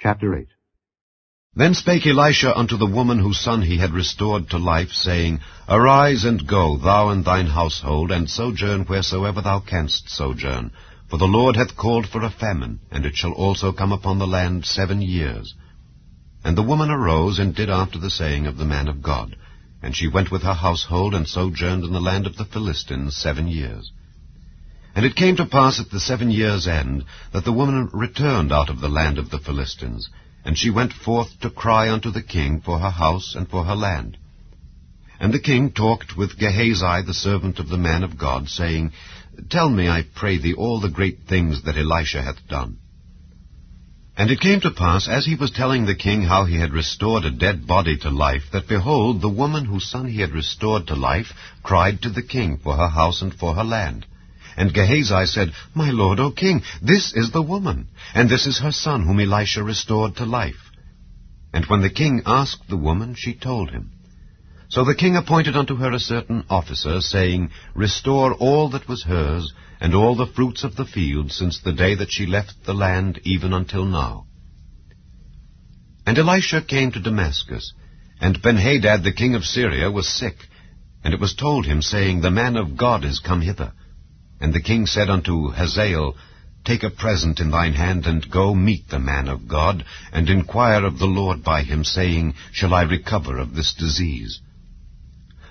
Chapter 8. Then spake Elisha unto the woman whose son he had restored to life, saying, Arise and go, thou and thine household, and sojourn wheresoever thou canst sojourn. For the Lord hath called for a famine, and it shall also come upon the land 7 years. And the woman arose, and did after the saying of the man of God. And she went with her household, and sojourned in the land of the Philistines 7 years. And it came to pass at the 7 years' end, that the woman returned out of the land of the Philistines, and she went forth to cry unto the king for her house and for her land. And the king talked with Gehazi the servant of the man of God, saying, Tell me, I pray thee, all the great things that Elisha hath done. And it came to pass, as he was telling the king how he had restored a dead body to life, that, behold, the woman whose son he had restored to life cried to the king for her house and for her land. And Gehazi said, My lord, O king, this is the woman, and this is her son whom Elisha restored to life. And when the king asked the woman, she told him. So the king appointed unto her a certain officer, saying, Restore all that was hers, and all the fruits of the field, since the day that she left the land, even until now. And Elisha came to Damascus, and Benhadad the king of Syria was sick. And it was told him, saying, The man of God is come hither. And the king said unto Hazael, Take a present in thine hand, and go meet the man of God, and inquire of the Lord by him, saying, Shall I recover of this disease?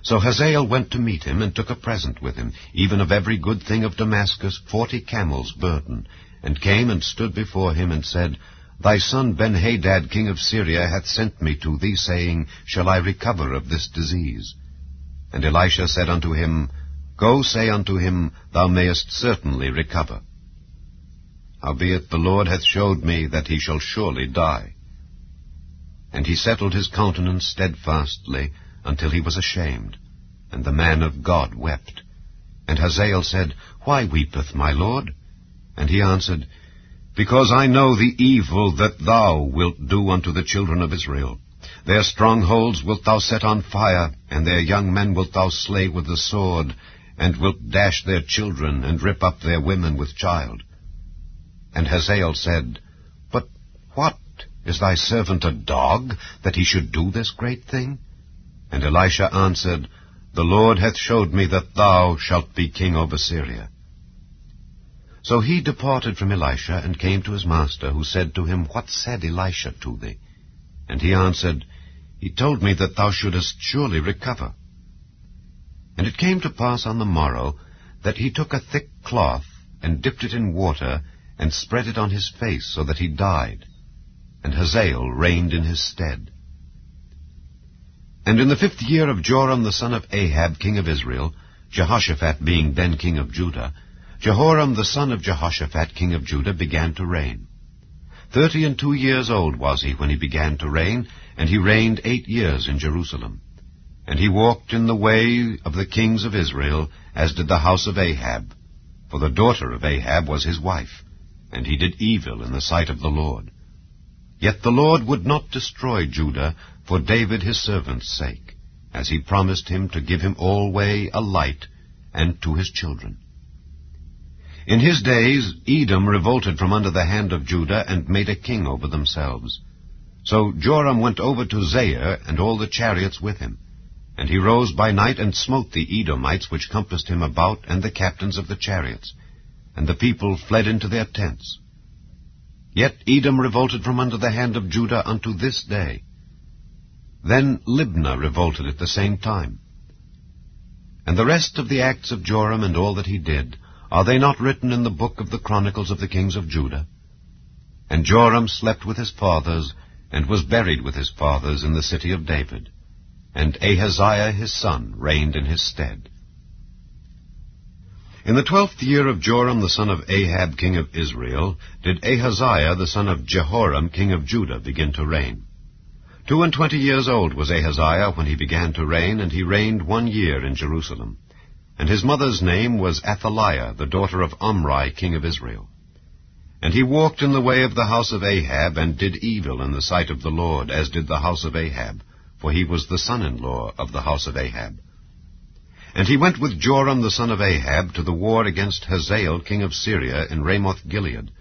So Hazael went to meet him, and took a present with him, even of every good thing of Damascus 40 camels' burden, and came and stood before him, and said, Thy son Benhadad king of Syria hath sent me to thee, saying, Shall I recover of this disease? And Elisha said unto him, Go say unto him, Thou mayest certainly recover. Howbeit the Lord hath showed me that he shall surely die. And he settled his countenance steadfastly, until he was ashamed. And the man of God wept. And Hazael said, Why weepeth my lord? And he answered, Because I know the evil that thou wilt do unto the children of Israel. Their strongholds wilt thou set on fire, and their young men wilt thou slay with the sword, and wilt dash their children, and rip up their women with child. And Hazael said, But what? Is thy servant a dog, that he should do this great thing? And Elisha answered, The Lord hath showed me that thou shalt be king over Syria. So he departed from Elisha, and came to his master, who said to him, What said Elisha to thee? And he answered, He told me that thou shouldest surely recover. And it came to pass on the morrow, that he took a thick cloth, and dipped it in water, and spread it on his face, so that he died. And Hazael reigned in his stead. And in the 5th year of Joram the son of Ahab king of Israel, Jehoshaphat being then king of Judah, Jehoram the son of Jehoshaphat king of Judah began to reign. 32 years old was he when he began to reign, and he reigned 8 years in Jerusalem. And he walked in the way of the kings of Israel, as did the house of Ahab. For the daughter of Ahab was his wife, and he did evil in the sight of the Lord. Yet the Lord would not destroy Judah for David his servant's sake, as he promised him to give him alway a light, and to his children. In his days Edom revolted from under the hand of Judah, and made a king over themselves. So Joram went over to Zair, and all the chariots with him. And he rose by night, and smote the Edomites which compassed him about, and the captains of the chariots. And the people fled into their tents. Yet Edom revolted from under the hand of Judah unto this day. Then Libnah revolted at the same time. And the rest of the acts of Joram, and all that he did, are they not written in the book of the chronicles of the kings of Judah? And Joram slept with his fathers, and was buried with his fathers in the city of David. And Ahaziah his son reigned in his stead. In the 12th year of Joram the son of Ahab king of Israel did Ahaziah the son of Jehoram king of Judah begin to reign. 22 years old was Ahaziah when he began to reign, and he reigned 1 year in Jerusalem. And his mother's name was Athaliah, the daughter of Omri king of Israel. And he walked in the way of the house of Ahab, and did evil in the sight of the Lord, as did the house of Ahab, for he was the son-in-law of the house of Ahab. And he went with Joram the son of Ahab to the war against Hazael king of Syria in Ramoth-Gilead,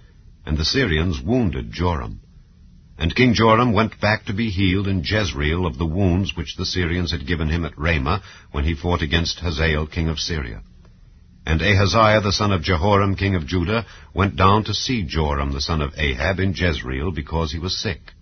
and the Syrians wounded Joram. And King Joram went back to be healed in Jezreel of the wounds which the Syrians had given him at Ramah, when he fought against Hazael king of Syria. And Ahaziah the son of Jehoram king of Judah went down to see Joram the son of Ahab in Jezreel, because he was sick.